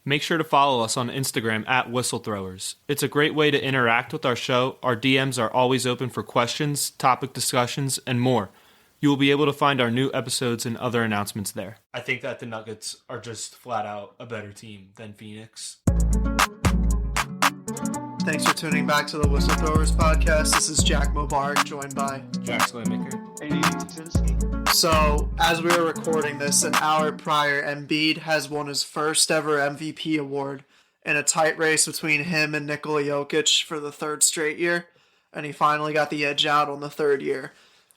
make sure to follow us on Instagram at Whistlethrowers. It's a great way to interact with our show. Our DMs are always open for questions, topic discussions, and more. You will be able to find our new episodes and other announcements there. I think that the Nuggets are just flat out a better team than Phoenix. Thanks for tuning back to the Whistlethrowers podcast. This is Jack Mubarak, joined by Jack Slaymaker. So, as we were recording this, an hour prior, Embiid has won his first ever MVP award in a tight race between him and Nikola Jokic for the third straight year, and he finally got the edge out on the third year.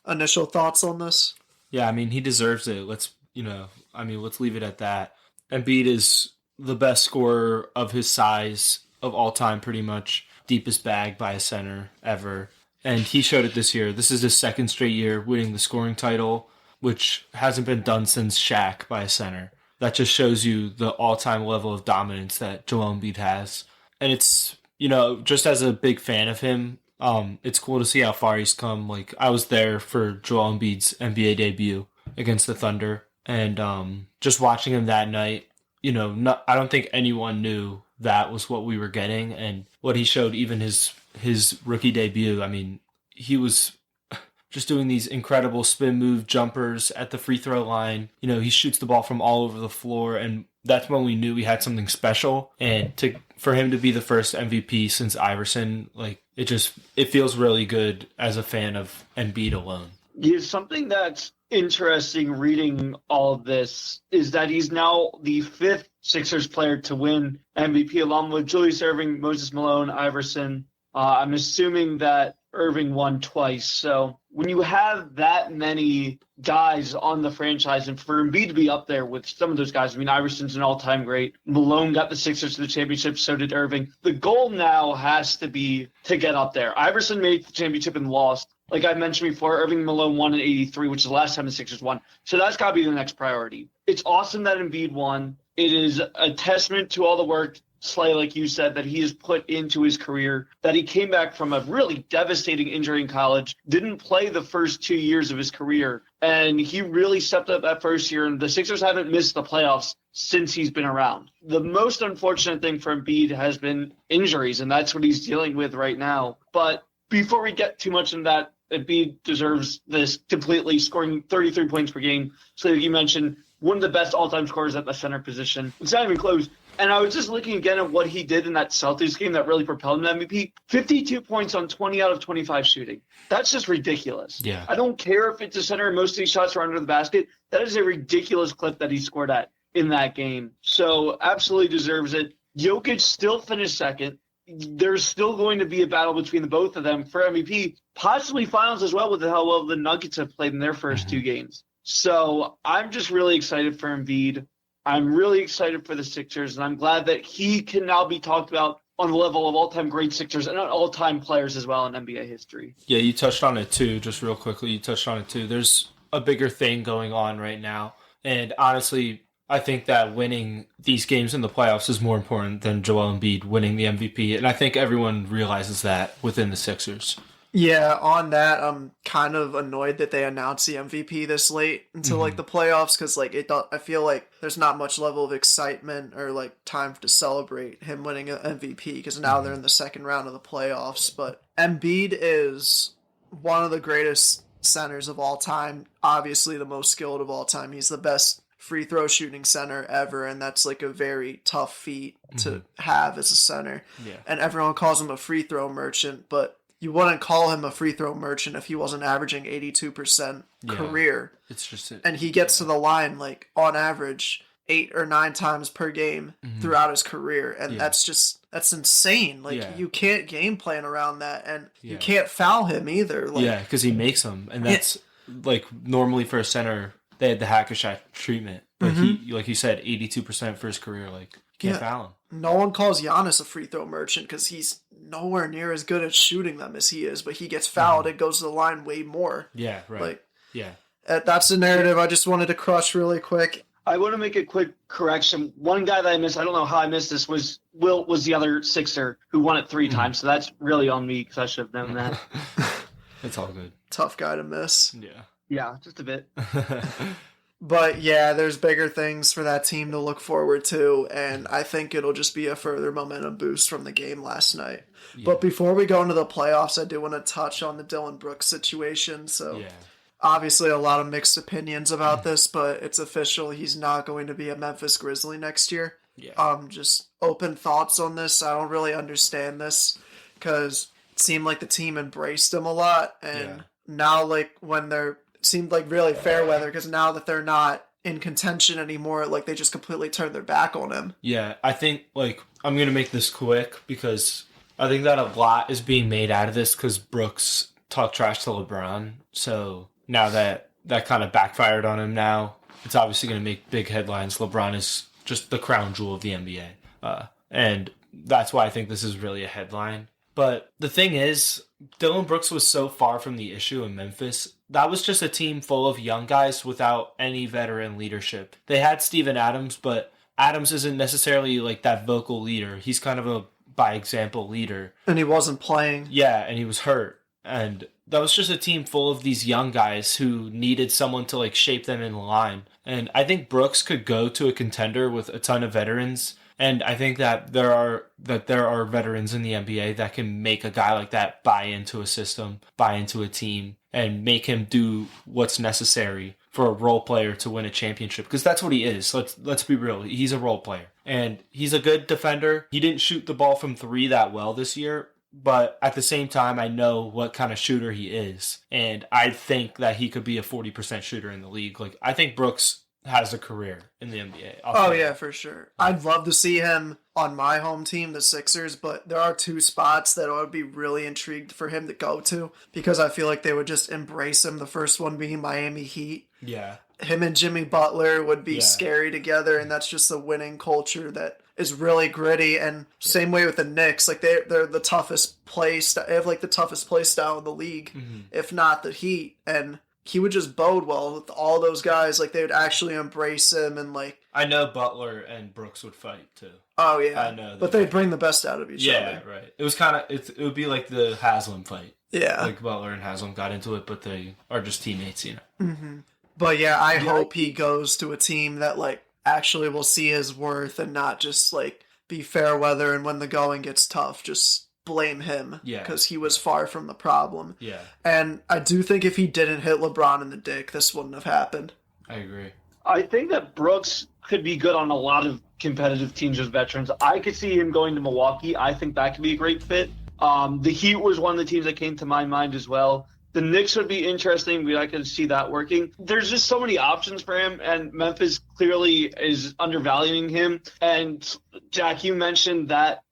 Initial thoughts on this? Yeah, I mean, he deserves it. Let's leave it at that. Embiid is the best scorer of his size of all time, pretty much. Deepest bag by a center ever. And he showed it this year. This is his second straight year winning the scoring title, which hasn't been done since Shaq by a center. That just shows you the all-time level of dominance that Joel Embiid has. And it's, just as a big fan of him, it's cool to see how far he's come. Like, I was there for Joel Embiid's NBA debut against the Thunder, and just watching him that night, I don't think anyone knew that was what we were getting, and what he showed even his rookie debut. I mean, he was just doing these incredible spin move jumpers at the free throw line. He shoots the ball from all over the floor, and that's when we knew we had something special. And for him to be the first MVP since Iverson, it feels really good as a fan of Embiid alone. Yeah, something that's interesting reading all of this is that he's now the fifth Sixers player to win MVP, along with Julius Erving, Moses Malone, Iverson. I'm assuming that Irving won twice. So when you have that many guys on the franchise, and for Embiid to be up there with some of those guys, I mean, Iverson's an all-time great. Malone got the Sixers to the championship, so did Irving. The goal now has to be to get up there. Iverson made the championship and lost. Like I mentioned before, Irving and Malone won in '83, which is the last time the Sixers won. So that's got to be the next priority. It's awesome that Embiid won. It is a testament to all the work, Slay, like you said, that he has put into his career, that he came back from a really devastating injury in college, didn't play the first 2 years of his career, and he really stepped up that first year, and the Sixers haven't missed the playoffs since he's been around. The most unfortunate thing for Embiid has been injuries, and that's what he's dealing with right now. But before we get too much into that, Embiid deserves this completely, scoring 33 points per game. So you mentioned one of the best all-time scorers at the center position. It's not even close. And I was just looking again at what he did in that Celtics game that really propelled him to MVP. 52 points on 20 out of 25 shooting. That's just ridiculous. Yeah. I don't care if it's a center and most of these shots are under the basket. That is a ridiculous clip that he scored at in that game. So absolutely deserves it. Jokic still finished second. There's still going to be a battle between the both of them for MVP, possibly finals as well, with how well the Nuggets have played in their first two games. So I'm just really excited for Embiid. I'm really excited for the Sixers, and I'm glad that he can now be talked about on the level of all-time great Sixers and all-time players as well in NBA history. Yeah, you touched on it too, just real quickly. There's a bigger thing going on right now, and honestly, I think that winning these games in the playoffs is more important than Joel Embiid winning the MVP, and I think everyone realizes that within the Sixers. Yeah, on that, I'm kind of annoyed that they announced the MVP this late into the playoffs, because I feel like there's not much level of excitement or time to celebrate him winning an MVP, because now they're in the second round of the playoffs. But Embiid is one of the greatest centers of all time, obviously the most skilled of all time. He's the best free throw shooting center ever, and that's a very tough feat to have as a center. Yeah. And everyone calls him a free throw merchant, but you wouldn't call him a free throw merchant if he wasn't averaging 82% career. It's just and he gets to the line on average 8 or 9 times per game throughout his career, and that's insane. You can't game plan around that, and you can't foul him either. Because he makes them, and that's normally for a center they had the hack-a-shot treatment, but he, like you said, 82% for his career. Can't foul him. No one calls Giannis a free throw merchant because he's nowhere near as good at shooting them as he is, but he gets fouled and goes to the line way more. Yeah, right. That's the narrative I just wanted to crush really quick. I want to make a quick correction. One guy that I missed, I don't know how I missed this, was the other Sixer who won it 3 times, so that's really on me because I should have known that. It's all good. Tough guy to miss. Yeah. Yeah, just a bit. But yeah, there's bigger things for that team to look forward to, and I think it'll just be a further momentum boost from the game last night. Yeah. But before we go into the playoffs, I do want to touch on the Dillon Brooks situation. So Yeah. obviously a lot of mixed opinions about this, but it's official. He's not going to be a Memphis Grizzly next year. Yeah. Just open thoughts on this. I don't really understand this because it seemed like the team embraced him a lot, and now like when they're it seemed like really fair weather because now that they're not in contention anymore, like they just completely turned their back on him. Yeah, I think, like, I'm going to make this quick because I think that a lot is being made out of this because Brooks talked trash to LeBron. So now that kind of backfired on him now, it's obviously going to make big headlines. LeBron is just the crown jewel of the NBA. And that's why I think this is really a headline. But the thing is, Dillon Brooks was so far from the issue in Memphis. That was just a team full of young guys without any veteran leadership. They had Steven Adams, but Adams isn't necessarily like that vocal leader. He's kind of a by example leader. And he wasn't playing. Yeah, and he was hurt. And that was just a team full of these young guys who needed someone to like shape them in line. And I think Brooks could go to a contender with a ton of veterans. And I think that there are veterans in the NBA that can make a guy like that buy into a system, buy into a team, and make him do what's necessary for a role player to win a championship. Because that's what he is. Let's be real. He's a role player. And he's a good defender. He didn't shoot the ball from three that well this year. But at the same time, I know what kind of shooter he is. And I think that he could be a 40% shooter in the league. Like, I think Brooks has a career in the NBA. Oh, yeah, for sure. I'd love to see him on my home team, the Sixers, but there are two spots that I would be really intrigued for him to go to because I feel like they would just embrace him. The first one being Miami Heat. Yeah. Him and Jimmy Butler would be scary together, and that's just a winning culture that is really gritty. And same way with the Knicks, like they're the toughest place. They have like the toughest play style in the league, if not the Heat. And he would just bode well with all those guys. Like they would actually embrace him and like. I know Butler and Brooks would fight too. Oh yeah, I know. But they'd bring the best out of each other. Yeah, right. It was kind of it would be like the Haslam fight. Yeah, like Butler and Haslam got into it, but they are just teammates, you know. Mm-hmm. But yeah, I hope he goes to a team that like actually will see his worth and not just like be fair weather and when the going gets tough, just blame him because he was far from the problem. Yeah. And I do think if he didn't hit LeBron in the dick, this wouldn't have happened. I agree. I think that Brooks could be good on a lot of competitive teams with veterans. I could see him going to Milwaukee. I think that could be a great fit. The Heat was one of the teams that came to my mind as well. The Knicks would be interesting. I could see that working. There's just so many options for him, and Memphis clearly is undervaluing him. And Jack, you mentioned that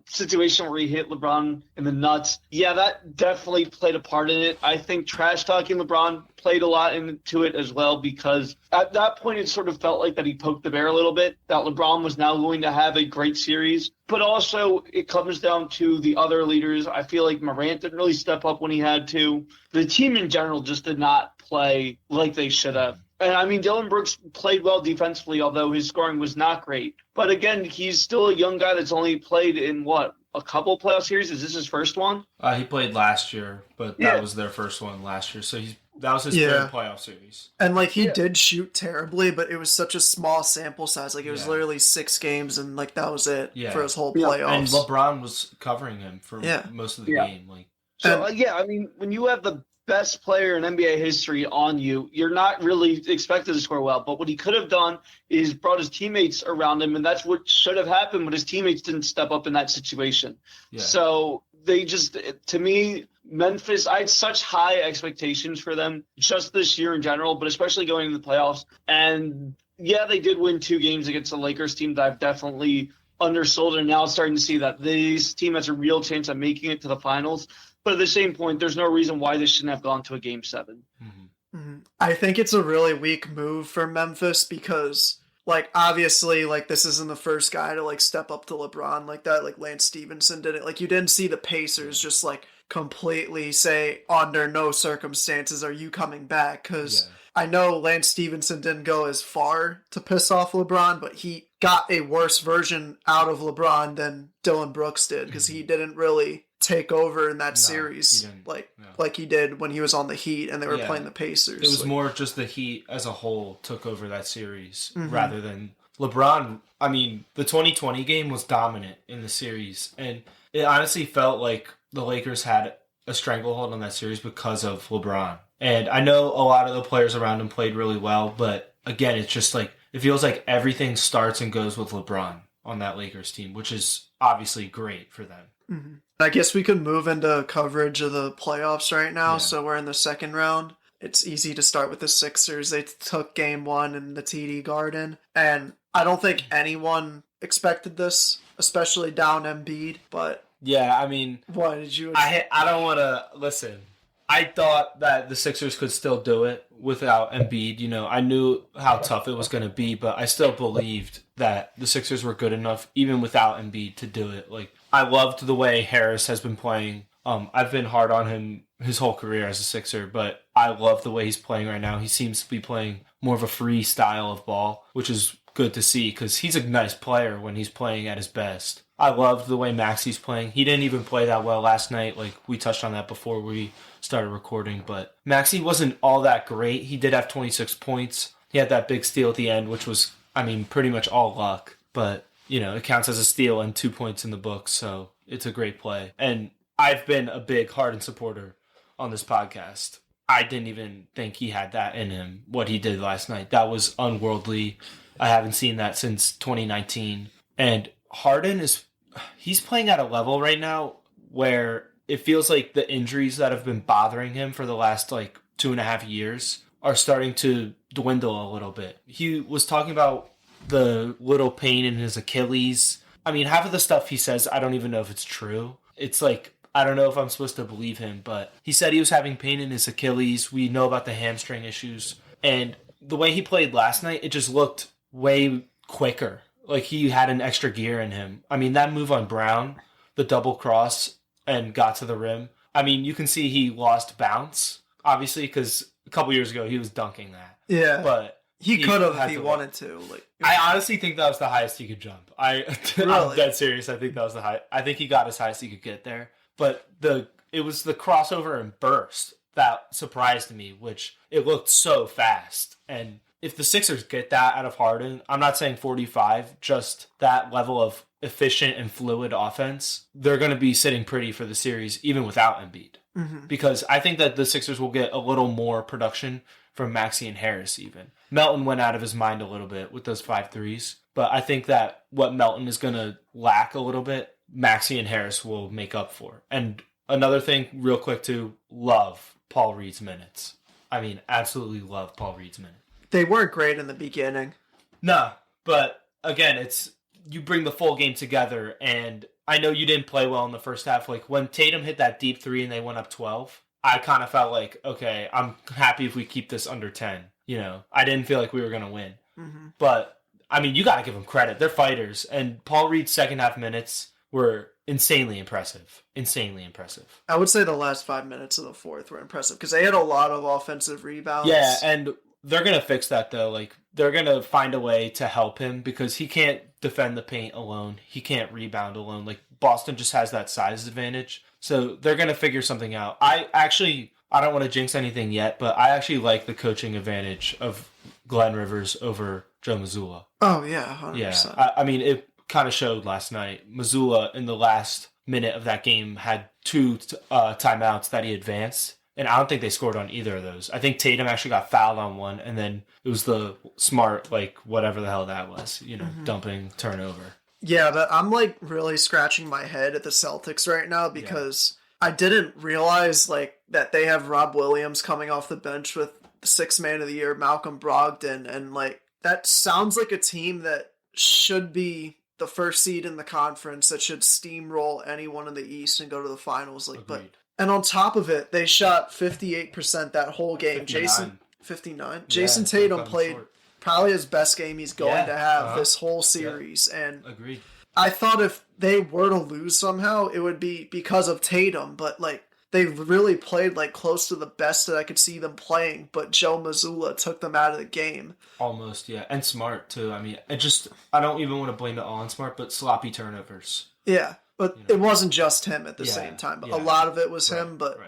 situation where he hit LeBron in the nuts. Yeah, that definitely played a part in it. I think trash talking LeBron played a lot into it as well because at that point it sort of felt like that he poked the bear a little bit, that LeBron was now going to have a great series. But also it comes down to the other leaders. I feel like Morant didn't really step up when he had to. The team in general just did not play like they should have. And I mean, Dillon Brooks played well defensively, although his scoring was not great. But again, he's still a young guy that's only played in, a couple playoff series? Is this his first one? He played last year, but that was their first one last year. So that was his third playoff series. And like he did shoot terribly, but it was such a small sample size. Like it was literally 6 games, and like that was it for his whole playoffs. And LeBron was covering him for most of the game. Like, so I mean, when you have the best player in NBA history on you, you're not really expected to score well. But what he could have done is brought his teammates around him, and that's what should have happened, but his teammates didn't step up in that situation. Yeah. So they just, to me, Memphis, I had such high expectations for them just this year in general, but especially going into the playoffs. And yeah, they did win 2 games against the Lakers team that I've definitely undersold, and now starting to see that this team has a real chance of making it to the finals. But at the same point, there's no reason why this shouldn't have gone to a Game 7. Mm-hmm. Mm-hmm. I think it's a really weak move for Memphis because, like, obviously, like, this isn't the first guy to, like, step up to LeBron like that. Like, Lance Stevenson did it. Like, you didn't see the Pacers just, like, completely say, under no circumstances are you coming back. Because I know Lance Stevenson didn't go as far to piss off LeBron, but he got a worse version out of LeBron than Dillon Brooks did because he didn't really take over in that No, series he didn't. like No. like he did when he was on the Heat and they were Yeah. playing the Pacers. It was Like, more just the Heat as a whole took over that series Mhm. rather than LeBron. I mean, the 2020 game was dominant in the series, and it honestly felt like the Lakers had a stranglehold on that series because of LeBron. And I know a lot of the players around him played really well, but again, it's just like it feels like everything starts and goes with LeBron on that Lakers team, which is obviously great for them. Mhm. I guess we could move into coverage of the playoffs right now. Yeah. So we're in the second round. It's easy to start with the Sixers. They took game one in the TD Garden. And I don't think anyone expected this, especially down Embiid. But Yeah, I mean, what did you... I don't want to listen. I thought that the Sixers could still do it without Embiid. You know, I knew how tough it was going to be, but I still believed that the Sixers were good enough, even without Embiid, to do it. Like, I loved the way Harris has been playing. I've been hard on him his whole career as a Sixer, but I love the way he's playing right now. He seems to be playing more of a free style of ball, which is good to see because he's a nice player when he's playing at his best. I loved the way Maxi's playing. He didn't even play that well last night. Like, we touched on that before we started recording, but Maxi wasn't all that great. He did have 26 points. He had that big steal at the end, which was, I mean, pretty much all luck, but you know, it counts as a steal and 2 points in the book, so it's a great play. And I've been a big Harden supporter on this podcast. I didn't even think he had that in him, what he did last night. That was unworldly. I haven't seen that since 2019. And Harden he's playing at a level right now where it feels like the injuries that have been bothering him for the last like 2.5 years are starting to dwindle a little bit. He was talking about the little pain in his Achilles. I mean, half of the stuff he says, I don't even know if it's true. It's like, I don't know if I'm supposed to believe him, but he said he was having pain in his Achilles. We know about the hamstring issues. And the way he played last night, it just looked way quicker. Like he had an extra gear in him. I mean, that move on Brown, the double cross and got to the rim. I mean, you can see he lost bounce, obviously, because a couple years ago he was dunking that. Yeah. But he could have if he wanted to. Like, I honestly think that was the highest he could jump. I'm Really? dead serious. I think that was the high. I think he got as high as he could get there. But it was the crossover and burst that surprised me, which it looked so fast. And if the Sixers get that out of Harden, I'm not saying 45, just that level of efficient and fluid offense, they're going to be sitting pretty for the series, even without Embiid. Mm-hmm. Because I think that the Sixers will get a little more production from Maxey and Harris even. Melton went out of his mind a little bit with those 5 threes, but I think that what Melton is going to lack a little bit, Maxey and Harris will make up for. And another thing, real quick too, love Paul Reed's minutes. I mean, absolutely love Paul Reed's minutes. They weren't great in the beginning. No, but again, it's you bring the full game together, and I know you didn't play well in the first half. Like when Tatum hit that deep 3 and they went up 12, I kind of felt like, okay, I'm happy if we keep this under 10. You know, I didn't feel like we were going to win. Mm-hmm. But, I mean, you got to give them credit. They're fighters. And Paul Reed's second half minutes were insanely impressive. Insanely impressive. I would say the last 5 minutes of the fourth were impressive because they had a lot of offensive rebounds. Yeah, and they're going to fix that, though. Like, they're going to find a way to help him because he can't defend the paint alone. He can't rebound alone. Like, Boston just has that size advantage. So they're going to figure something out. I don't want to jinx anything yet, but I actually like the coaching advantage of Glenn Rivers over Joe Mazzulla. Oh, yeah, 100%. Yeah, I mean, it kind of showed last night. Mazzulla, in the last minute of that game, had 2 timeouts that he advanced, and I don't think they scored on either of those. I think Tatum actually got fouled on one, and then it was the smart, like, whatever the hell that was, dumping turnover. Yeah, but I'm, like, really scratching my head at the Celtics right now because I didn't realize, like, that they have Rob Williams coming off the bench with the 6th man of the year, Malcolm Brogdon, and, like, that sounds like a team that should be the first seed in the conference, that should steamroll anyone in the East and go to the finals. Like, Agreed. And on top of it, they shot 58% that whole game. 59. 59? Yeah, Jason Tatum I'm played short. probably his best game he's going to have this whole Yeah. series. And Agreed. I thought if they were to lose somehow, it would be because of Tatum. But, like, they really played, like, close to the best that I could see them playing. But Joe Mazzulla took them out of the game. Almost, yeah. And Smart, too. I mean, I don't even want to blame it all on Smart, but sloppy turnovers. Yeah. But it wasn't just him at the same time. A lot of it was him, but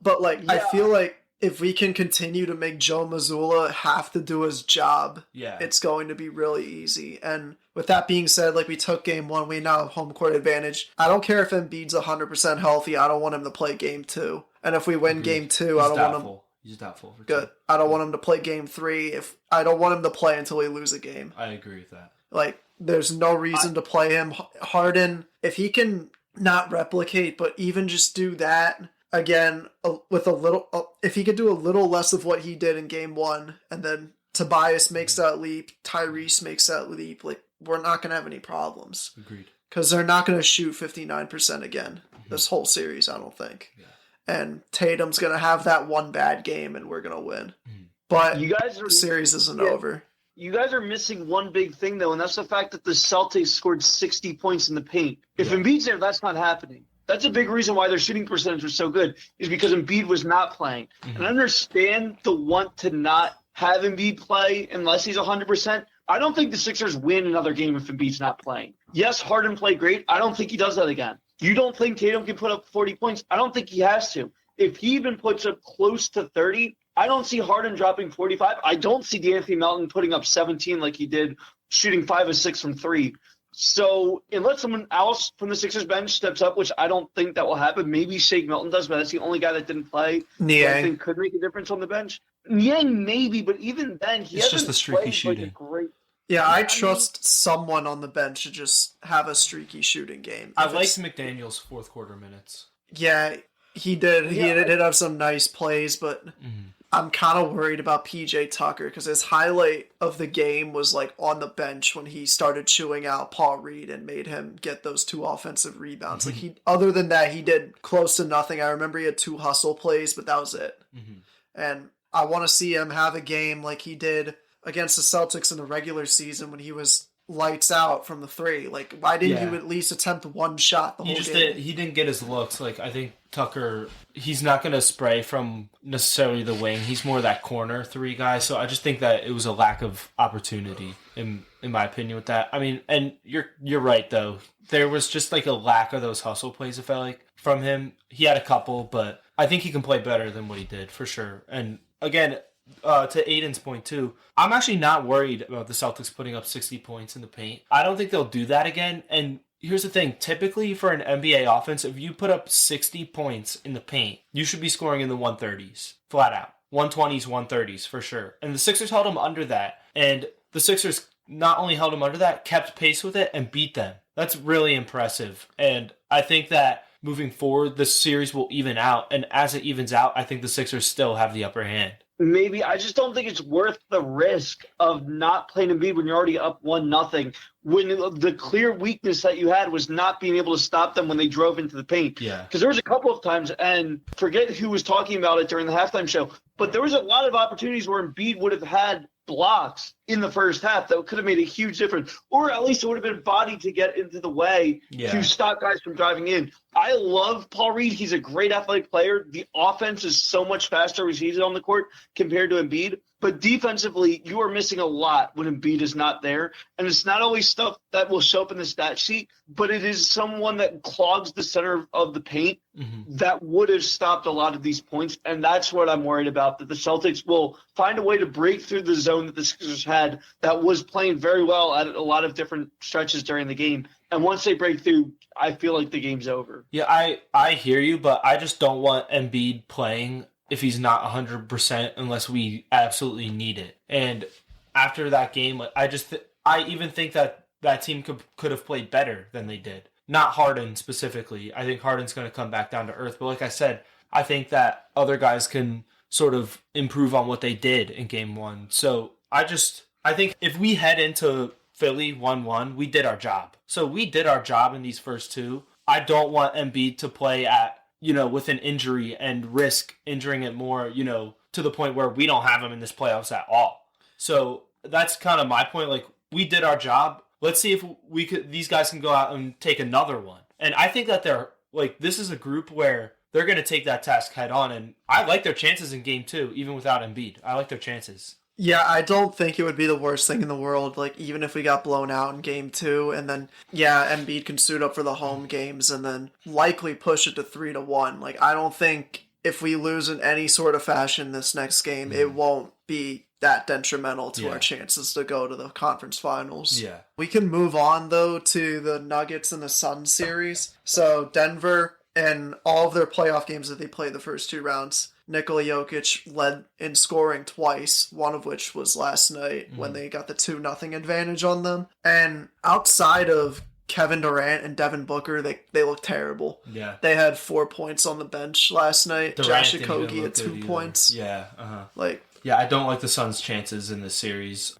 I feel like if we can continue to make Joe Mazzulla have to do his job, it's going to be really easy. And with that being said, like we took game 1, we now have home court advantage. I don't care if Embiid's 100% healthy. I don't want him to play game 2. And if we win game 2, I don't want him. He's doubtful. Good. I don't want him to play game 3. I don't want him to play until we lose a game. I agree with that. Like, there's no reason to play him. Harden, if he can not replicate, but even just do that again with a little, if he could do a little less of what he did in game 1, and then Tobias makes that leap, Tyrese makes that leap, like, we're not going to have any problems. Agreed. Because they're not going to shoot 59% again this whole series, I don't think. Yeah. And Tatum's going to have that one bad game, and we're going to win. But the series isn't over. You guys are missing one big thing, though, and that's the fact that the Celtics scored 60 points in the paint. If Embiid's there, that's not happening. That's a big reason why their shooting percentage was so good, is because Embiid was not playing. And I understand the want to not have Embiid play unless he's 100%. I don't think the Sixers win another game if Embiid's not playing. Yes, Harden played great. I don't think he does that again. You don't think Tatum can put up 40 points? I don't think he has to. If he even puts up close to 30, I don't see Harden dropping 45. I don't see D'Anthony Melton putting up 17 like he did, shooting 5 of 6 from 3. So unless someone else from the Sixers bench steps up, which I don't think that will happen, maybe Shake Milton does, but that's the only guy that didn't play. Niang. I think could make a difference on the bench. Niang maybe, but even then, it's just the streaky shooting. Yeah, I trust someone on the bench to just have a streaky shooting game. I liked McDaniel's fourth quarter minutes. Yeah, he did. He did have some nice plays, but I'm kind of worried about PJ Tucker because his highlight of the game was like on the bench when he started chewing out Paul Reed and made him get those 2 offensive rebounds. Like other than that, he did close to nothing. I remember he had 2 hustle plays, but that was it. And I want to see him have a game like he did against the Celtics in the regular season when he was lights out from the 3. Like, why didn't you at least attempt one shot the whole game? He didn't get his looks. Like, I think Tucker, he's not going to spray from necessarily the wing. He's more that corner 3 guy. So I just think that it was a lack of opportunity, in my opinion, with that. I mean, and you're right, though. There was just like a lack of those hustle plays, I felt like, from him. He had a couple, but I think he can play better than what he did, for sure. And again, to Aiden's point too, I'm actually not worried about the Celtics putting up 60 points in the paint. I don't think they'll do that again. And here's the thing, typically for an NBA offense, if you put up 60 points in the paint, you should be scoring in the 130s, flat out. 120s, 130s for sure. And the Sixers held them under that. And the Sixers not only held them under that, kept pace with it and beat them. That's really impressive. And I think that moving forward, the series will even out. And as it evens out, I think the Sixers still have the upper hand. Maybe. I just don't think it's worth the risk of not playing Embiid when you're already up 1-0. When the clear weakness that you had was not being able to stop them when they drove into the paint. Yeah. Because there was a couple of times, and forget who was talking about it during the halftime show, but there was a lot of opportunities where Embiid would have had blocks in the first half that could have made a huge difference, or at least it would have been body to get into the way to stop guys from driving in. I love Paul Reed. He's a great athletic player. The offense is so much faster when he's on the court compared to Embiid. But defensively, you are missing a lot when Embiid is not there. And it's not always stuff that will show up in the stat sheet, but it is someone that clogs the center of the paint that would have stopped a lot of these points. And that's what I'm worried about, that the Celtics will find a way to break through the zone that the Sixers had that was playing very well at a lot of different stretches during the game. And once they break through, I feel like the game's over. Yeah, I hear you, but I just don't want Embiid playing if he's not 100% unless we absolutely need it. And after that game, I even think that that team could have played better than they did. Not Harden specifically. I think Harden's going to come back down to earth. But like I said, I think that other guys can sort of improve on what they did in game 1. So I think if we head into Philly 1-1, we did our job. So we did our job in these first 2. I don't want Embiid to play at, with an injury and risk injuring it more, to the point where we don't have him in this playoffs at all. So that's kind of my point. Like, we did our job. Let's see if these guys can go out and take another one. And I think that this is a group where they're going to take that task head on. And I like their chances in game 2, even without Embiid. I like their chances. Yeah, I don't think it would be the worst thing in the world. Like, even if we got blown out in game 2, and then, yeah, Embiid can suit up for the home games and then likely push it to 3-1. Like, I don't think if we lose in any sort of fashion this next game, it won't be that detrimental to our chances to go to the conference finals. Yeah. We can move on, though, to the Nuggets and the Suns series. So, Denver and all of their playoff games that they played the first 2 rounds, Nikola Jokic led in scoring twice, one of which was last night when they got the 2-0 advantage on them. And outside of Kevin Durant and Devin Booker, they look terrible. Yeah. They had 4 points on the bench last night. Durant Josh didn't even Okogie look had good 2 either. points. Yeah. Yeah, I don't like the Suns' chances in this series.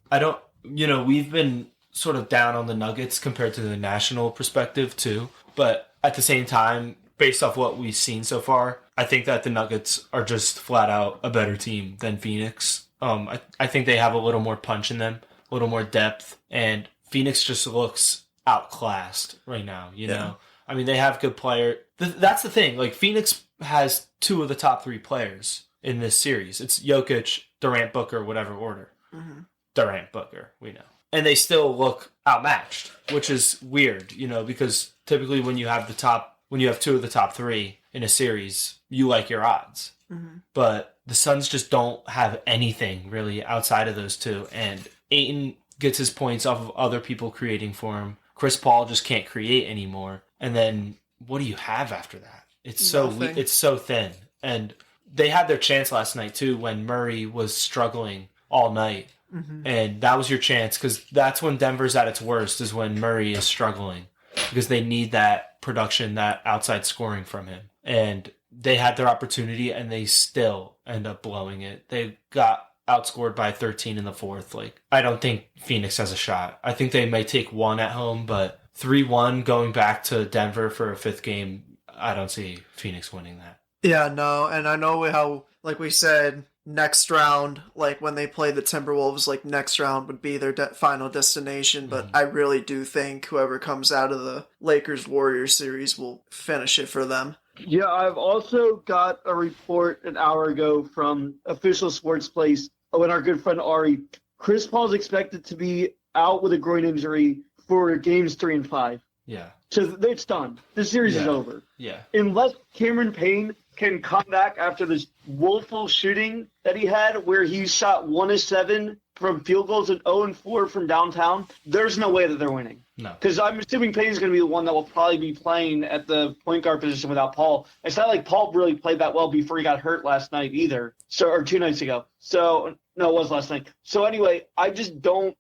We've been sort of down on the Nuggets compared to the national perspective too. But at the same time, based off what we've seen so far, I think that the Nuggets are just flat out a better team than Phoenix. I think they have a little more punch in them, a little more depth, and Phoenix just looks outclassed right now, you know? I mean, they have good players. That's the thing. Like, Phoenix has 2 of the top 3 players in this series. It's Jokic, Durant, Booker, whatever order. Durant, Booker, we know. And they still look outmatched, which is weird, because typically when you have 2 of the top 3 in a series, you like your odds. But the Suns just don't have anything really outside of those 2. And Ayton gets his points off of other people creating for him. Chris Paul just can't create anymore. And then what do you have after that? It's so it's so thin. And they had their chance last night too when Murray was struggling all night. And that was your chance, because that's when Denver's at its worst, is when Murray is struggling, because they need that production, that outside scoring from him. And they had their opportunity and they still end up blowing it. They got outscored by 13 in the fourth. Like, I don't think Phoenix has a shot. I think they might take 1 at home, but 3-1 going back to Denver for a 5th game, I don't see Phoenix winning that. Yeah, no, and I know how, like we said, next round, like when they play the Timberwolves, like next round would be their final destination, but I really do think whoever comes out of the Lakers-Warriors series will finish it for them. Yeah, I've also got a report an hour ago from Official Sports Place when our good friend Ari. Chris Paul's expected to be out with a groin injury for games 3 and 5. Yeah. So it's done. The series is over. Yeah. Unless Cameron Payne can come back after this woeful shooting that he had, where he shot 1 of 7 from field goals and 0 and 4 from downtown, there's no way that they're winning. No. Because I'm assuming Payne's going to be the one that will probably be playing at the point guard position without Paul. It's not like Paul really played that well before he got hurt last night either, or 2 nights ago. So, no, it was last night. So anyway, I just don't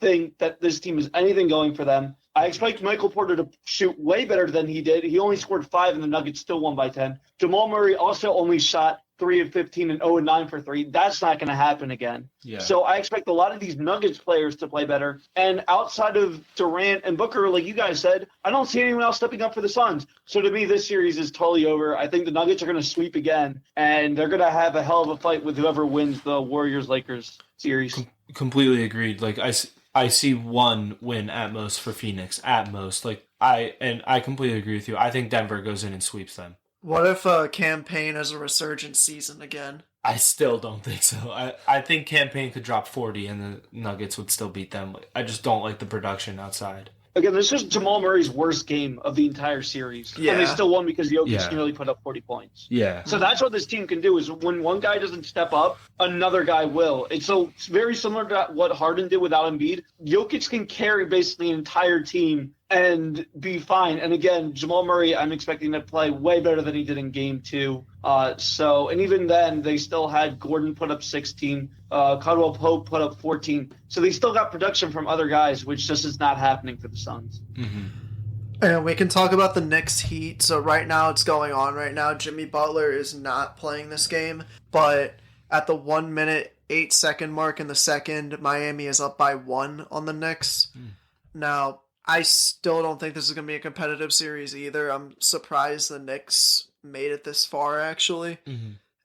think that this team has anything going for them. I expect Michael Porter to shoot way better than he did. He only scored 5, and the Nuggets still won by 10. Jamal Murray also only shot 3 of 15 and 0 and 9 for 3. That's not going to happen again. Yeah. So I expect a lot of these Nuggets players to play better. And outside of Durant and Booker, like you guys said, I don't see anyone else stepping up for the Suns. So to me, this series is totally over. I think the Nuggets are going to sweep again, and they're going to have a hell of a fight with whoever wins the Warriors-Lakers series. Completely agreed. Like, I see 1 win at most for Phoenix, at most. Like, I completely agree with you. I think Denver goes in and sweeps them. What if Campaign has a resurgent season again? I still don't think so. I think Campaign could drop 40 and the Nuggets would still beat them. I just don't like the production outside. Again, this is Jamal Murray's worst game of the entire series. Yeah. And they still won because Jokic nearly put up 40 points. Yeah. So that's what this team can do, is when one guy doesn't step up, another guy will. It's very similar to what Harden did without Embiid. Jokic can carry basically an entire team and be fine. And again, Jamal Murray, I'm expecting to play way better than he did in game 2. And even then, they still had Gordon put up 16, Caldwell Pope put up 14. So they still got production from other guys, which just is not happening for the Suns. Mm-hmm. And we can talk about the Knicks Heat. So right now, it's going on right now. Jimmy Butler is not playing this game, but at the 1 minute, 8 second mark in the second, Miami is up by 1 on the Knicks. Now, I still don't think this is going to be a competitive series either. I'm surprised the Knicks made it this far, actually.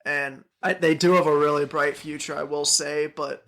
And they do have a really bright future, I will say, but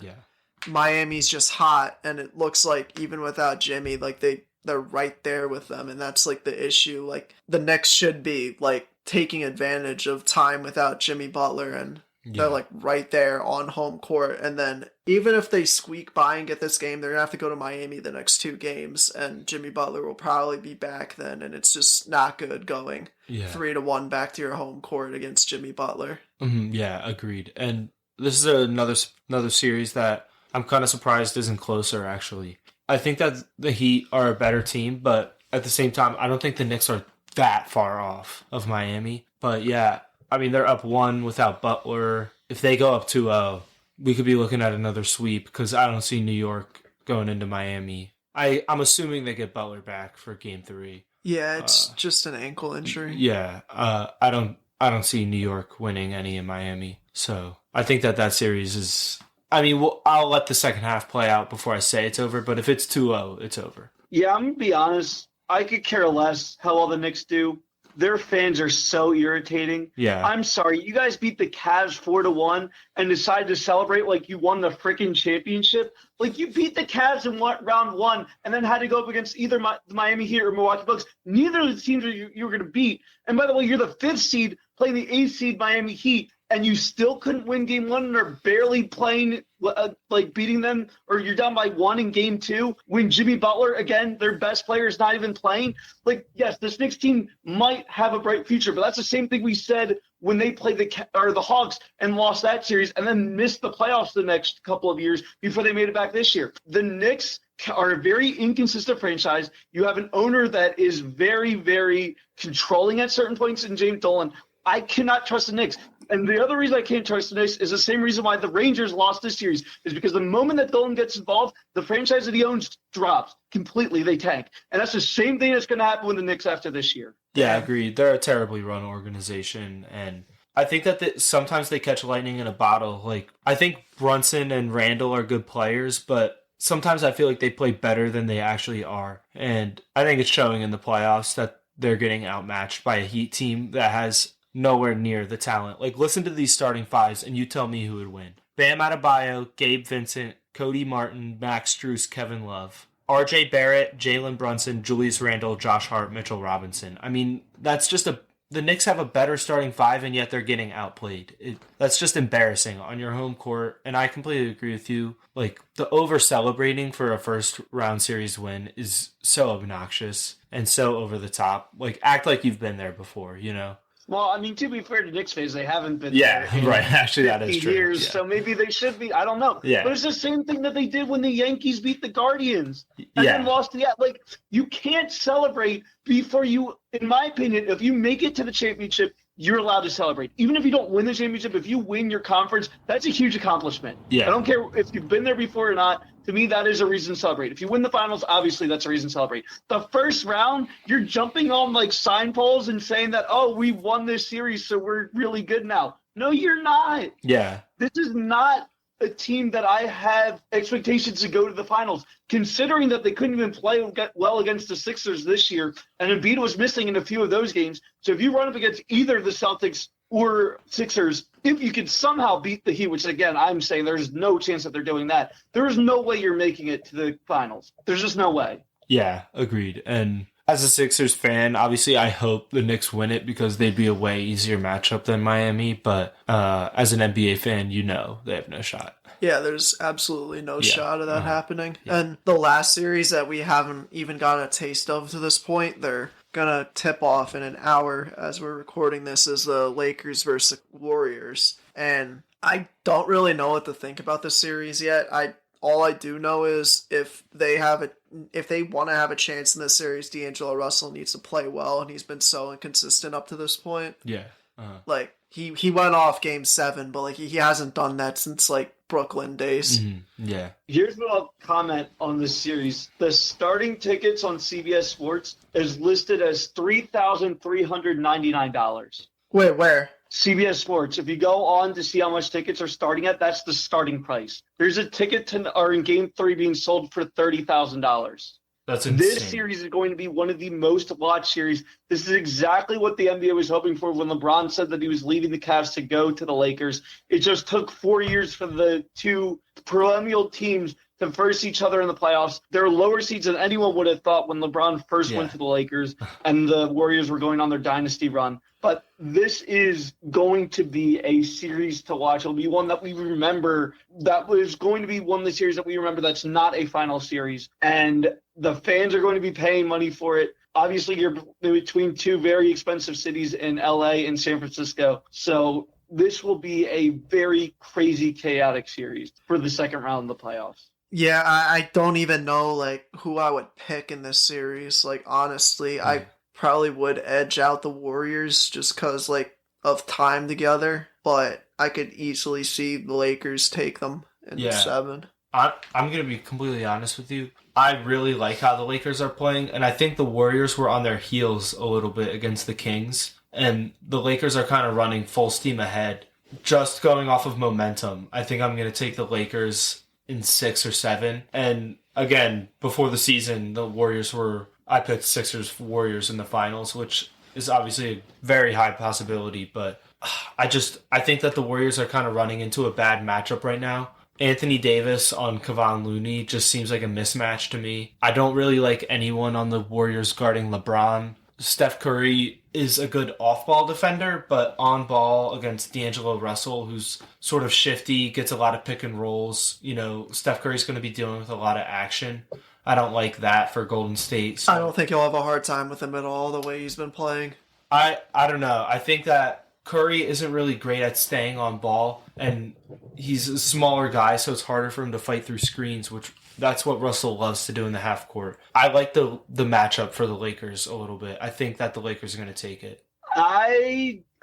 Miami's just hot, and it looks like even without Jimmy, like they're right there with them, and that's like the issue. Like, the Knicks should be like taking advantage of time without Jimmy Butler, and They're like right there on home court. And then even if they squeak by and get this game, they're going to have to go to Miami the next 2 games. And Jimmy Butler will probably be back then. And it's just not good going 3-1 back to your home court against Jimmy Butler. Yeah, agreed. And this is another series that I'm kind of surprised isn't closer, actually. I think that the Heat are a better team, but at the same time, I don't think the Knicks are that far off of Miami. But yeah, I mean, they're up 1 without Butler. If they go up 2-0, we could be looking at another sweep because I don't see New York going into Miami. I'm assuming they get Butler back for Game 3. Yeah, it's just an ankle injury. Yeah, I don't see New York winning any in Miami. So I think that series is... I mean, I'll let the second half play out before I say it's over, but if it's 2-0, it's over. Yeah, I'm going to be honest. I could care less how well the Knicks do. Their fans are so irritating. Yeah. I'm sorry. You guys beat the Cavs 4-1 and decided to celebrate like you won the freaking championship. Like you beat the Cavs in round 1 and then had to go up against either the Miami Heat or Milwaukee Bucks. Neither of the teams you were going to beat. And by the way, you're the 5th seed playing the 8th seed Miami Heat. And you still couldn't win Game 1 and are barely playing, beating them, or you're down by 1 in Game 2 when Jimmy Butler, again, their best player, is not even playing. Like, yes, this Knicks team might have a bright future, but that's the same thing we said when they played the Hawks and lost that series and then missed the playoffs the next couple of years before they made it back this year. The Knicks are a very inconsistent franchise. You have an owner that is very, very controlling at certain points in James Dolan. I cannot trust the Knicks. And the other reason I can't trust the Knicks is the same reason why the Rangers lost this series, is because the moment that Dolan gets involved, the franchise that he owns drops completely. They tank. And that's the same thing that's going to happen with the Knicks after this year. Yeah, agreed. They're a terribly run organization. And I think that sometimes they catch lightning in a bottle. Like, I think Brunson and Randall are good players, but sometimes I feel like they play better than they actually are. And I think it's showing in the playoffs that they're getting outmatched by a Heat team that has nowhere near the talent. Like, listen to these starting 5s, and you tell me who would win. Bam Adebayo, Gabe Vincent, Cody Martin, Max Strus, Kevin Love. RJ Barrett, Jalen Brunson, Julius Randle, Josh Hart, Mitchell Robinson. I mean, that's just the Knicks have a better starting 5, and yet they're getting outplayed. That's just embarrassing on your home court, and I completely agree with you. Like, the over-celebrating for a first-round series win is so obnoxious and so over the top. Like, act like you've been there before, you know? Well, I mean, to be fair to Knicks fans, they haven't been there in right. Actually, that is true. Years, so maybe they should be. I don't know. Yeah. But it's the same thing that they did when the Yankees beat the Guardians and then lost to the like. You can't celebrate before you, in my opinion, if you make it to the championship, you're allowed to celebrate. Even if you don't win the championship, if you win your conference, that's a huge accomplishment. Yeah. I don't care if you've been there before or not. To me, that is a reason to celebrate. If you win the finals, obviously that's a reason to celebrate. The first round, you're jumping on like sign poles and saying that, oh, we won this series, so we're really good now. No, you're not. Yeah. This is not a team that I have expectations to go to the finals, considering that they couldn't even play well against the Sixers this year, and Embiid was missing in a few of those games. So if you run up against either the Celtics or Sixers, if you could somehow beat the Heat, which again, I'm saying there's no chance that they're doing that, there is no way you're making it to the finals. There's just no way. Yeah, agreed. And as a Sixers fan, obviously I hope the Knicks win it because they'd be a way easier matchup than Miami. But as an NBA fan, you know they have no shot. Yeah, there's absolutely no shot of that happening. Yeah. And the last series that we haven't even gotten a taste of to this point, they're gonna tip off in an hour as we're recording this, is the Lakers versus the Warriors. And I don't really know what to think about this series yet. All I do know is if they want to have a chance in this series, D'Angelo Russell needs to play well, and he's been so inconsistent up to this point. Yeah. Like he went off Game 7, but like he hasn't done that since like Brooklyn days. Mm-hmm. Yeah. Here's what I'll comment on this series. The starting tickets on CBS Sports is listed as $3,399. Wait, where? CBS Sports. If you go on to see how much tickets are starting at, that's the starting price. There's a ticket in Game 3 being sold for $30,000. That's insane. This series is going to be one of the most watched series. This is exactly what the NBA was hoping for when LeBron said that he was leaving the Cavs to go to the Lakers. It just took 4 years for the two perennial teams to verse each other in the playoffs. They're lower seeds than anyone would have thought when LeBron first went to the Lakers and the Warriors were going on their dynasty run. But this is going to be a series to watch. It'll be one that we remember. That was going to be one of the series that we remember that's not a final series. And the fans are going to be paying money for it. Obviously, you're between two very expensive cities in LA and San Francisco. So this will be a very crazy, chaotic series for the second round of the playoffs. Yeah, I don't even know like who I would pick in this series. Like honestly, I probably would edge out the Warriors just because like of time together. But I could easily see the Lakers take them in 7. I'm going to be completely honest with you. I really like how the Lakers are playing, and I think the Warriors were on their heels a little bit against the Kings, and the Lakers are kind of running full steam ahead. Just going off of momentum, I think I'm going to take the Lakers in 6 or 7. And again, before the season, I picked Sixers Warriors in the finals, which is obviously a very high possibility, but I think that the Warriors are kind of running into a bad matchup right now. Anthony Davis on Kevon Looney just seems like a mismatch to me. I don't really like anyone on the Warriors guarding LeBron. Steph Curry is a good off-ball defender, but on-ball against D'Angelo Russell, who's sort of shifty, gets a lot of pick and rolls. Steph Curry's going to be dealing with a lot of action. I don't like that for Golden State. So. I don't think you'll have a hard time with him at all, the way he's been playing. I don't know. I think that Curry isn't really great at staying on ball, and he's a smaller guy, so it's harder for him to fight through screens, which that's what Russell loves to do in the half court. I like the matchup for the Lakers a little bit. I think that the Lakers are going to take it.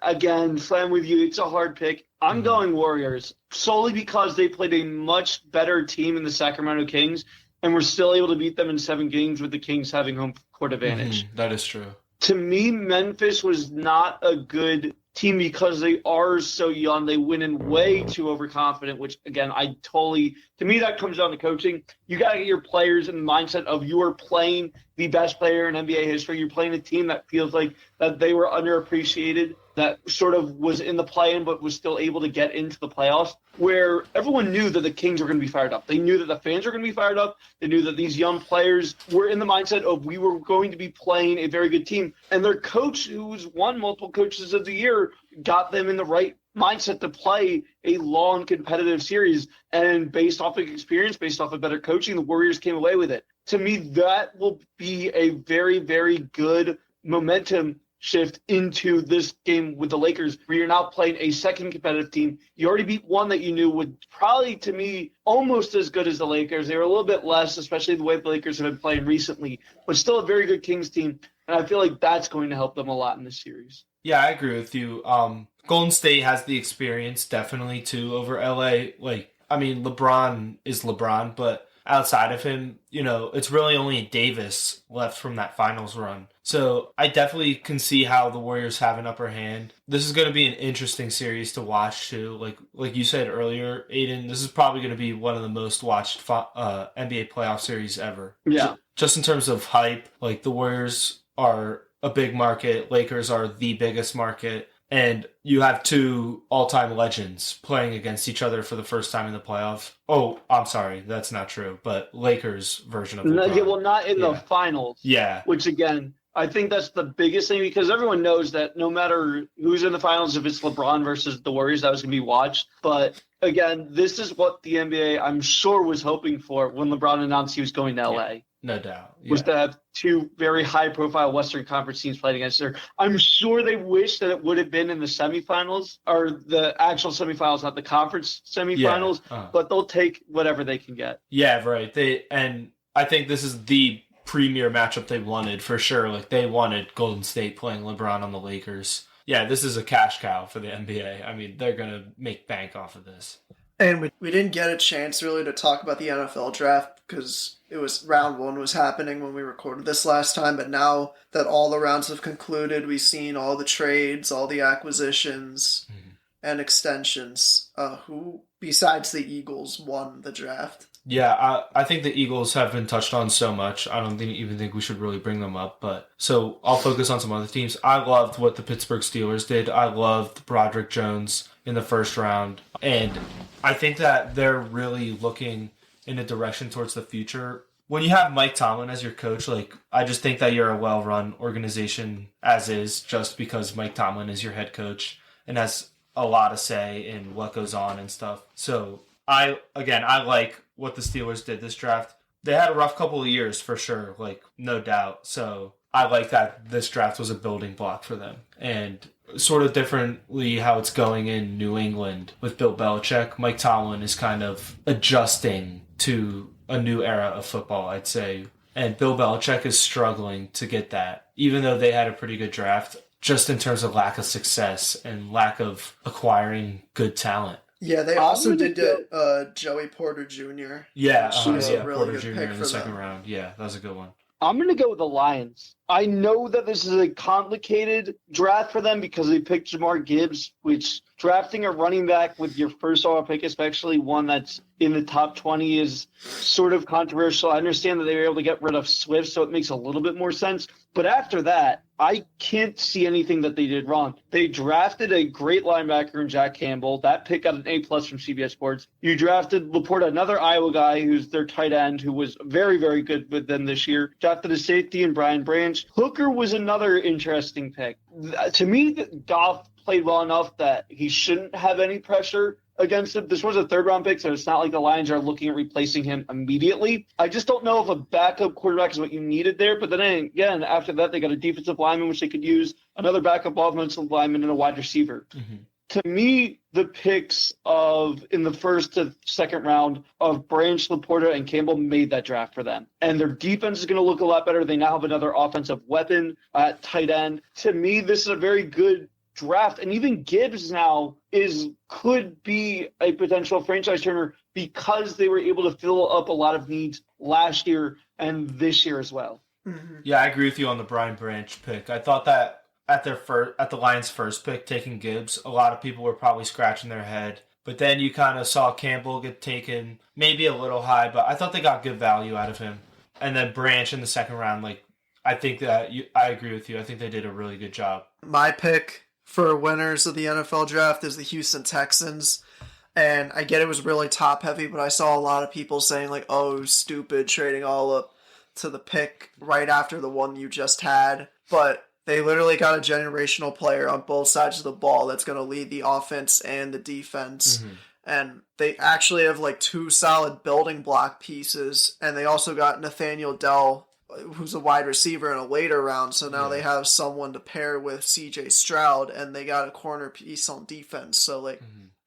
Again, slam with you. It's a hard pick. I'm going Warriors solely because they played a much better team in the Sacramento Kings and were still able to beat them in 7 games with the Kings having home court advantage. That is true. To me, Memphis was not a good team because they are so young. They went in way too overconfident, which, again, to me, that comes down to coaching. You got to get your players in the mindset of you are playing the best player in NBA history. You're playing a team that feels like that they were underappreciated, that sort of was in the play-in but was still able to get into the playoffs, where everyone knew that the Kings were going to be fired up. They knew that the fans were going to be fired up. They knew that these young players were in the mindset of we were going to be playing a very good team. And their coach, who's won multiple coaches of the year, got them in the right mindset to play a long competitive series. And based off of experience, based off of better coaching, the Warriors came away with it. To me, that will be a very, very good momentum shift into this game with the Lakers, where you're now playing a second competitive team. You already beat one that you knew would probably, to me, almost as good as the Lakers. They were a little bit less, especially the way the Lakers have been playing recently, but still a very good Kings team. And I feel like that's going to help them a lot in this series. Yeah, I agree with you. Golden State has the experience, definitely, too, over LA. LeBron is LeBron, but outside of him, it's really only Davis left from that finals run. So I definitely can see how the Warriors have an upper hand. This is going to be an interesting series to watch, too. Like you said earlier, Aiden, this is probably going to be one of the most watched NBA playoff series ever. Yeah. Just in terms of hype, the Warriors are a big market. Lakers are the biggest market. And you have 2 all-time legends playing against each other for the first time in the playoffs. Oh, I'm sorry. That's not true. But Lakers' version of LeBron. Not in the finals. Yeah. Which, again, I think that's the biggest thing because everyone knows that no matter who's in the finals, if it's LeBron versus the Warriors, that was going to be watched. But, again, this is what the NBA, I'm sure, was hoping for when LeBron announced he was going to LA. No doubt. Yeah. Was to have 2 very high-profile Western Conference teams playing against her. I'm sure they wish that it would have been in the semifinals, or the actual semifinals, not the conference semifinals, but they'll take whatever they can get. Yeah, right. And I think this is the premier matchup they wanted, for sure. They wanted Golden State playing LeBron on the Lakers. Yeah, this is a cash cow for the NBA. I mean, they're going to make bank off of this. And we didn't get a chance really to talk about the NFL draft because round 1 was happening when we recorded this last time. But now that all the rounds have concluded, we've seen all the trades, all the acquisitions and extensions. Who, besides the Eagles, won the draft? Yeah, I think the Eagles have been touched on so much. I don't even think we should really bring them up. So I'll focus on some other teams. I loved what the Pittsburgh Steelers did. I loved Broderick Jones in the first round. And I think that they're really looking in a direction towards the future. When you have Mike Tomlin as your coach, like, I just think that you're a well-run organization as is, just because Mike Tomlin is your head coach and has a lot of say in what goes on and stuff. So I like what the Steelers did this draft. They had a rough couple of years for sure, like, no doubt. So I like that this draft was a building block for them. And sort of differently how it's going in New England with Bill Belichick, Mike Tomlin is kind of adjusting to a new era of football, I'd say. And Bill Belichick is struggling to get that, even though they had a pretty good draft, just in terms of lack of success and lack of acquiring good talent. Yeah, they also did Joey Porter Jr. Yeah, really Porter good Jr. pick in for the second them. round. Yeah, that was a good one. I'm going to go with the Lions. I know that this is a complicated draft for them because they picked Jamar Gibbs, which drafting a running back with your first overall pick, especially one that's in the top 20, is sort of controversial. I understand that they were able to get rid of Swift, so it makes a little bit more sense. But after that, I can't see anything that they did wrong. They drafted a great linebacker in Jack Campbell. That pick got an A+ from CBS Sports. You drafted Laporta, another Iowa guy who's their tight end, who was very, very good with them this year. Drafted a safety in Brian Branch. Hooker was another interesting pick. To me, Goff played well enough that he shouldn't have any pressure against him. This was a third-round pick, so it's not like the Lions are looking at replacing him immediately. I just don't know if a backup quarterback is what you needed there. But then again, after that, they got a defensive lineman, which they could use, another backup offensive lineman, and a wide receiver. Mm-hmm. To me, the picks in the first to second round of Branch, Laporta, and Campbell made that draft for them. And their defense is going to look a lot better. They now have another offensive weapon at tight end. To me, this is a very good draft. And even Gibbs now could be a potential franchise turner because they were able to fill up a lot of needs last year and this year as well. Mm-hmm. Yeah, I agree with you on the Brian Branch pick. I thought that at the Lions' first pick, taking Gibbs, a lot of people were probably scratching their head. But then you kind of saw Campbell get taken maybe a little high, but I thought they got good value out of him. And then Branch in the second round, I think that I agree with you. I think they did a really good job. My pick for winners of the NFL draft is the Houston Texans. And I get it was really top heavy, but I saw a lot of people saying oh, stupid, trading all up to the pick right after the one you just had. But they literally got a generational player on both sides of the ball that's going to lead the offense and the defense. Mm-hmm. And they actually have two solid building block pieces. And they also got Nathaniel Dell, who's a wide receiver in a later round. So now they have someone to pair with CJ Stroud, and they got a corner piece on defense. So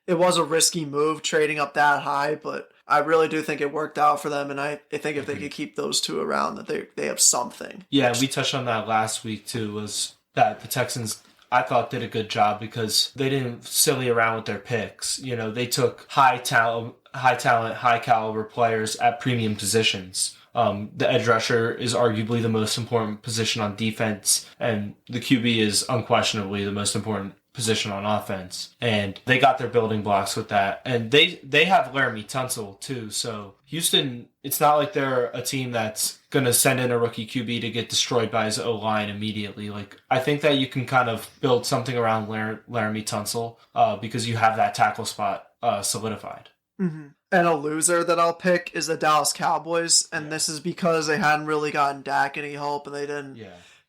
It was a risky move trading up that high, but I really do think it worked out for them, and I think if they could keep those two around, that they have something. Yeah, we touched on that last week too, was that the Texans, I thought, did a good job because they didn't silly around with their picks. You know, they took high talent, high caliber players at premium positions. The edge rusher is arguably the most important position on defense, and the QB is unquestionably the most important position on offense. And they got their building blocks with that. And they have Laramie Tunsil too. So Houston, it's not like they're a team that's going to send in a rookie QB to get destroyed by his O-line immediately. I think that you can kind of build something around Laramie Tunsil because you have that tackle spot solidified. Mm-hmm. And a loser that I'll pick is the Dallas Cowboys. And this is because they hadn't really gotten Dak any help, and they didn't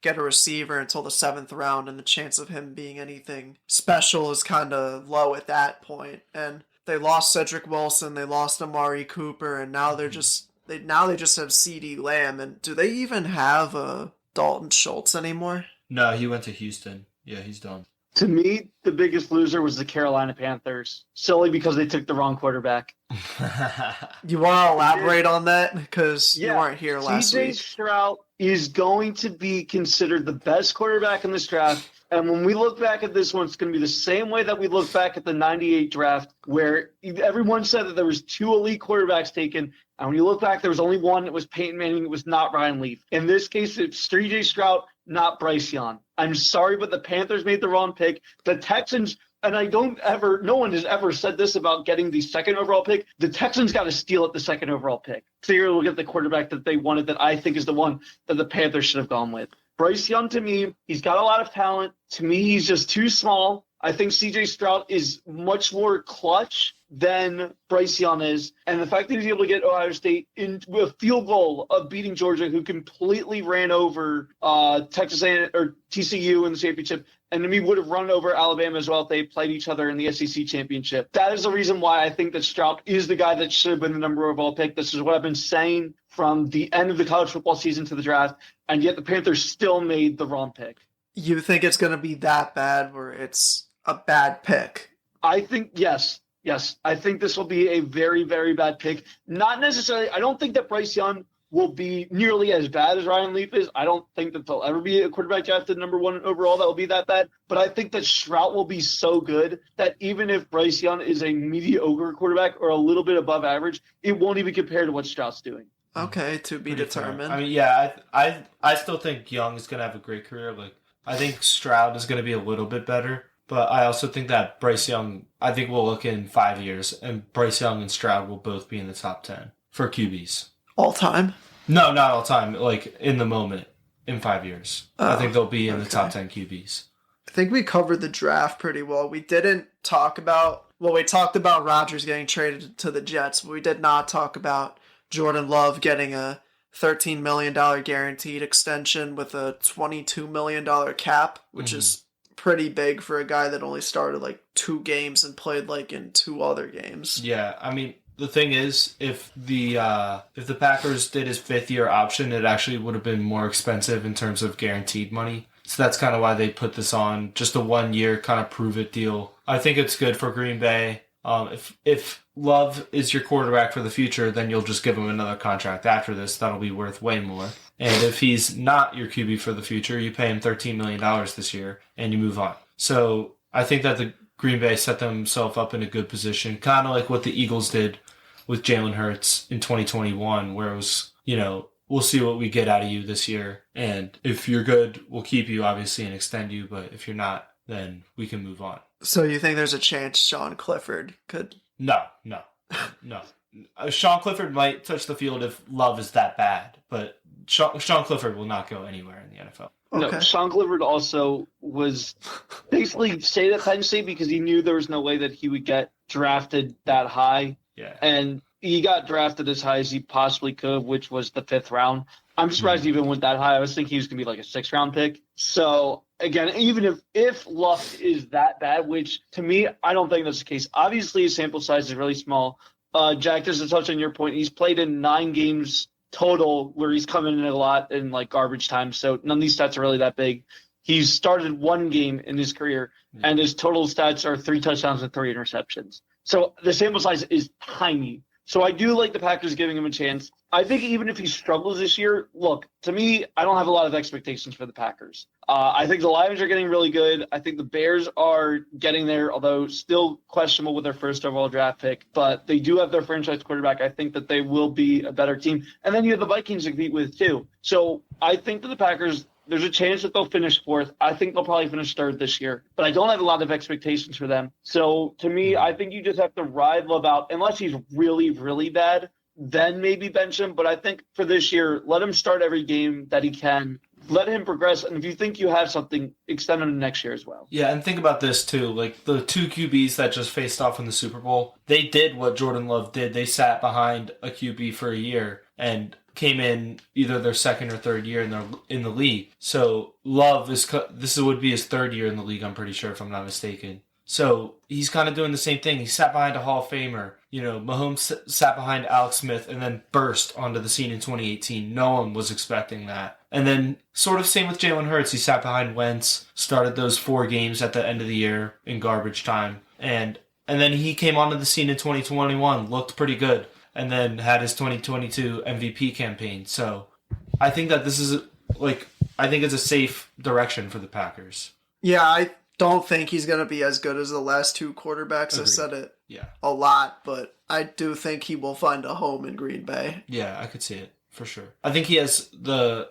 get a receiver until the 7th round, and the chance of him being anything special is kind of low at that point. And they lost Cedric Wilson, they lost Amari Cooper, and now they just have CeeDee Lamb. And do they even have Dalton Schultz anymore? No, he went to Houston. Yeah, he's done. To me, the biggest loser was the Carolina Panthers, solely because they took the wrong quarterback. You want to elaborate on that? Because you weren't here last week. CJ Stroud is going to be considered the best quarterback in this draft. And when we look back at this one, it's going to be the same way that we look back at the 98 draft, where everyone said that there was 2 elite quarterbacks taken. And when you look back, there was only one. It was Peyton Manning. It was not Ryan Leaf. In this case, it's CJ Stroud, not Bryce Young. I'm sorry, but the Panthers made the wrong pick. The Texans, and no one has ever said this about getting the 2nd overall pick. The Texans got to steal at the 2nd overall pick. So you're going to get the quarterback that they wanted, that I think is the one that the Panthers should have gone with. Bryce Young, to me, he's got a lot of talent. To me, he's just too small. I think CJ Stroud is much more clutch than Bryce Young is. And the fact that he's able to get Ohio State into a field goal of beating Georgia, who completely ran over Texas A&M or TCU in the championship, and then we would have run over Alabama as well if they played each other in the SEC championship. That is the reason why I think that Stroud is the guy that should have been the number overall pick. This is what I've been saying from the end of the college football season to the draft, and yet the Panthers still made the wrong pick. You think it's going to be that bad where it's a bad pick? I think, yes. Yes, I think this will be a very, very bad pick. Not necessarily – I don't think that Bryce Young will be nearly as bad as Ryan Leaf is. I don't think that there'll ever be a quarterback drafted number one overall that will be that bad. But I think that Stroud will be so good that even if Bryce Young is a mediocre quarterback or a little bit above average, it won't even compare to what Stroud's doing. Okay, to be determined. I mean, yeah, I still think Young is going to have a great career. Like, I think Stroud is going to be a little bit better. But I also think that Bryce Young, I think we'll look in 5 years, and Bryce Young and Stroud will both be in the top 10 for QBs. All time? No, not all time. Like, in the moment, in 5 years. I think they'll be in the top 10 QBs. I think we covered the draft pretty well. We didn't talk about, we talked about Rodgers getting traded to the Jets, but we did not talk about Jordan Love getting a $13 million guaranteed extension with a $22 million cap, which is pretty big for a guy that only started like 2 games and played like in 2 other games. Yeah, I mean, the thing is, if the Packers did his 5th-year option, it actually would have been more expensive in terms of guaranteed money. So that's kind of why they put this on, just a 1-year kind of prove-it deal. I think it's good for Green Bay. If Love is your quarterback for the future, then you'll just give him another contract after this. That'll be worth way more. And if he's not your QB for the future, you pay him $13 million this year and you move on. So I think that the Green Bay set themselves up in a good position, kind of like what the Eagles did with Jalen Hurts in 2021, where it was, we'll see what we get out of you this year. And if you're good, we'll keep you, obviously, and extend you. But if you're not, then we can move on. So you think there's a chance Sean Clifford could... No. Sean Clifford might touch the field if Love is that bad, but Sean Clifford will not go anywhere in the NFL. Okay. No, Sean Clifford also was basically stayed at Penn State because he knew there was no way that he would get drafted that high. Yeah. And he got drafted as high as he possibly could, which was the 5th round. I'm surprised he even went that high. I was thinking he was going to be like a 6th round pick. So, again, even if Luck is that bad, which to me, I don't think that's the case. Obviously, his sample size is really small. Jack, just to touch on your point, he's played in 9 games total where he's coming in a lot in like garbage time. So none of these stats are really that big. He's started 1 game in his career, and his total stats are 3 touchdowns and 3 interceptions. So the sample size is tiny. So I do like the Packers giving him a chance. I think even if he struggles this year, look, to me, I don't have a lot of expectations for the Packers. I think the Lions are getting really good. I think the Bears are getting there, although still questionable with their first overall draft pick. But they do have their franchise quarterback. I think that they will be a better team. And then you have the Vikings to compete with, too. So I think that the Packers, there's a chance that they'll finish 4th. I think they'll probably finish 3rd this year. But I don't have a lot of expectations for them. So to me, I think you just have to ride Love out. Unless he's really, really bad, then maybe bench him. But I think for this year, let him start every game that he can. Let him progress. And if you think you have something, extend him to next year as well. Yeah, and think about this too. Like the 2 QBs that just faced off in the Super Bowl, they did what Jordan Love did. They sat behind a QB for a year and came in either their 2nd or 3rd year in the league. So Love would be his 3rd year in the league, I'm pretty sure, if I'm not mistaken. So he's kind of doing the same thing. He sat behind a Hall of Famer. Mahomes sat behind Alex Smith and then burst onto the scene in 2018. No one was expecting that. And then sort of same with Jalen Hurts. He sat behind Wentz, started those 4 games at the end of the year in garbage time. And then he came onto the scene in 2021, looked pretty good, and then had his 2022 MVP campaign. So I think that this is I think it's a safe direction for the Packers. Yeah, I don't think he's going to be as good as the last 2 quarterbacks. Agreed. I've said it a lot, but I do think he will find a home in Green Bay. Yeah, I could see it for sure. I think he has the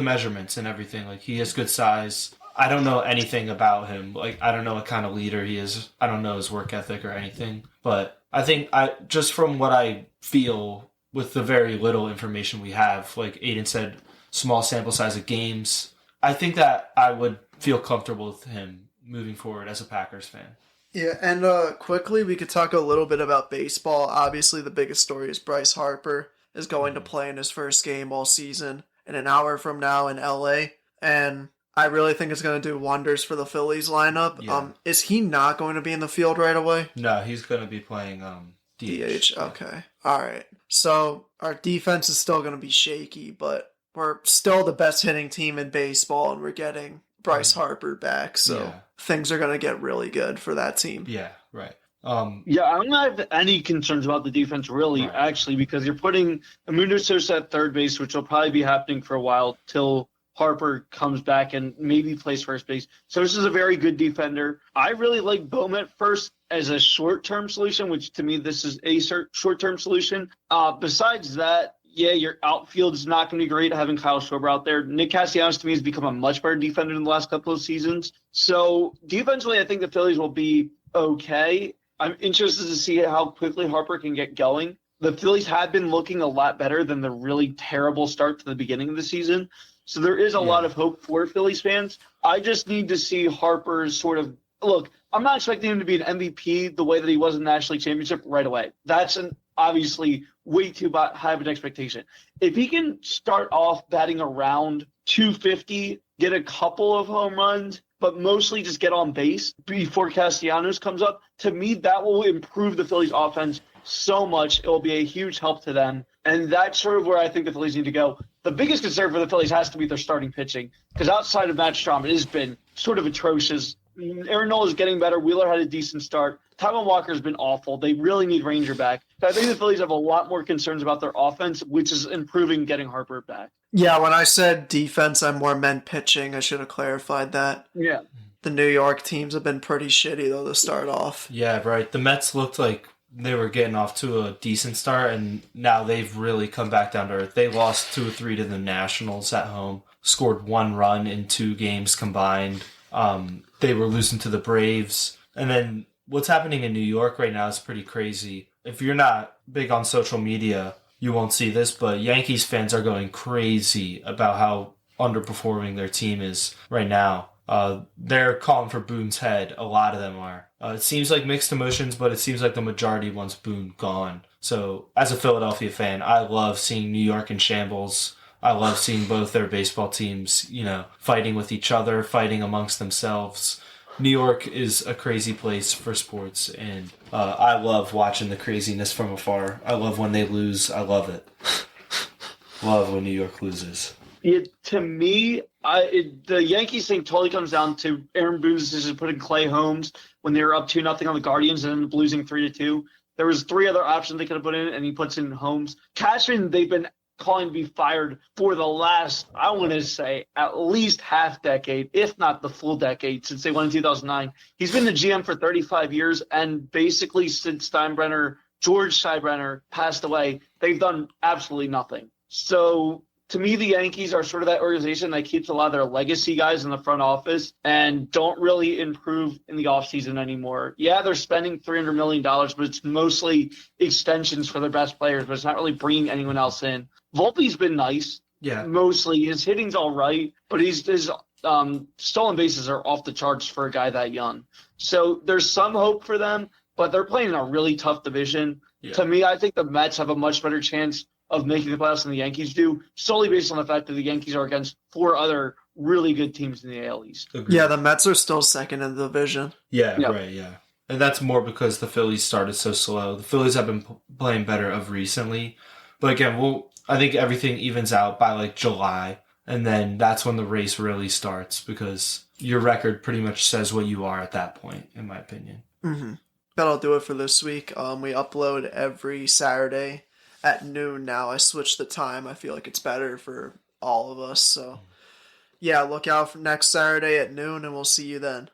measurements and everything. Like, he has good size. I don't know anything about him. Like, I don't know what kind of leader he is. I don't know his work ethic or anything. But I think just from what I feel with the very little information we have, like Aiden said, small sample size of games, I think that I would feel comfortable with him moving forward as a Packers fan. Yeah, and quickly we could talk a little bit about baseball. Obviously, the biggest story is Bryce Harper is going to play in his first game all season in an hour from now in LA, and I really think it's going to do wonders for the Phillies lineup. Yeah. Is he not going to be in the field right away? No, he's going to be playing DH. DH. Okay. All right. So our defense is still going to be shaky, but we're still the best hitting team in baseball, and we're getting Bryce Harper back. So things are going to get really good for that team. Yeah, right. Yeah, I don't have any concerns about the defense, really, actually, because you're putting Amundo Sosa at third base, which will probably be happening for a while till Harper comes back and maybe plays first base. So this is a very good defender. I really like Bowman at first as a short-term solution, which to me this is a short-term solution. Besides that, yeah, your outfield is not going to be great having Kyle Schwarber out there. Nick Castellanos, to me, has become a much better defender in the last couple of seasons. So defensively, I think the Phillies will be okay. I'm interested to see how quickly Harper can get going. The Phillies have been looking a lot better than the really terrible start to the beginning of the season. So there is a lot of hope for Phillies fans. I just need to see Harper's sort of – look, I'm not expecting him to be an MVP the way that he was in the National League Championship right away. That's obviously way too high of an expectation. If he can start off batting around 250, get a couple of home runs, but mostly just get on base before Castellanos comes up, to me that will improve the Phillies offense so much. It will be a huge help to them. And that's sort of where I think the Phillies need to go. The biggest concern for the Phillies has to be their starting pitching, because outside of Matt Strahm, it has been sort of atrocious. Aaron Nola is getting better. Wheeler had a decent start. Taijuan Walker has been awful. They really need Ranger back. So I think the Phillies have a lot more concerns about their offense, which is improving getting Harper back. Yeah, when I said defense, I more meant pitching. I should have clarified that. Yeah. The New York teams have been pretty shitty, though, to start off. Yeah, right. The Mets looked like they were getting off to a decent start, and now they've really come back down to earth. They lost 2-3 to the Nationals at home, scored 1 run in 2 games combined. They were losing to the Braves. And then what's happening in New York right now is pretty crazy. If you're not big on social media, you won't see this, but Yankees fans are going crazy about how underperforming their team is right now. They're calling for Boone's head. A lot of them are. It seems like mixed emotions, but it seems like the majority wants Boone gone. So as a Philadelphia fan, I love seeing New York in shambles. I love seeing both their baseball teams, fighting with each other, fighting amongst themselves. New York is a crazy place for sports, and I love watching the craziness from afar. I love when they lose. I love it. Love when New York loses. To me, the Yankees thing totally comes down to Aaron Boone's decision putting Clay Holmes when they were up 2-0 on the Guardians and ended up losing 3-2. There was 3 other options they could have put in, and he puts in Holmes. Cashman, they've been calling to be fired for the last, I want to say, at least half decade, if not the full decade, since they won in 2009. He's been the GM for 35 years, and basically since George Steinbrenner passed away, they've done absolutely nothing. So to me, the Yankees are sort of that organization that keeps a lot of their legacy guys in the front office and don't really improve in the offseason anymore. Yeah, they're spending $300 million, but it's mostly extensions for their best players, but it's not really bringing anyone else in. Volpe's been nice. Yeah. Mostly. His hitting's all right, but his stolen bases are off the charts for a guy that young. So there's some hope for them, but they're playing in a really tough division. Yeah. To me, I think the Mets have a much better chance of making the playoffs than the Yankees do, solely based on the fact that the Yankees are against 4 other really good teams in the AL East. Agreed. Yeah, the Mets are still second in the division. Yeah, yep. Right, yeah. And that's more because the Phillies started so slow. The Phillies have been playing better of recently. But again, I think everything evens out by like July, and then that's when the race really starts because your record pretty much says what you are at that point, in my opinion. Mm-hmm. That'll do it for this week. We upload every Saturday at noon now. I switched the time. I feel like it's better for all of us. So, yeah, look out for next Saturday at noon, and we'll see you then.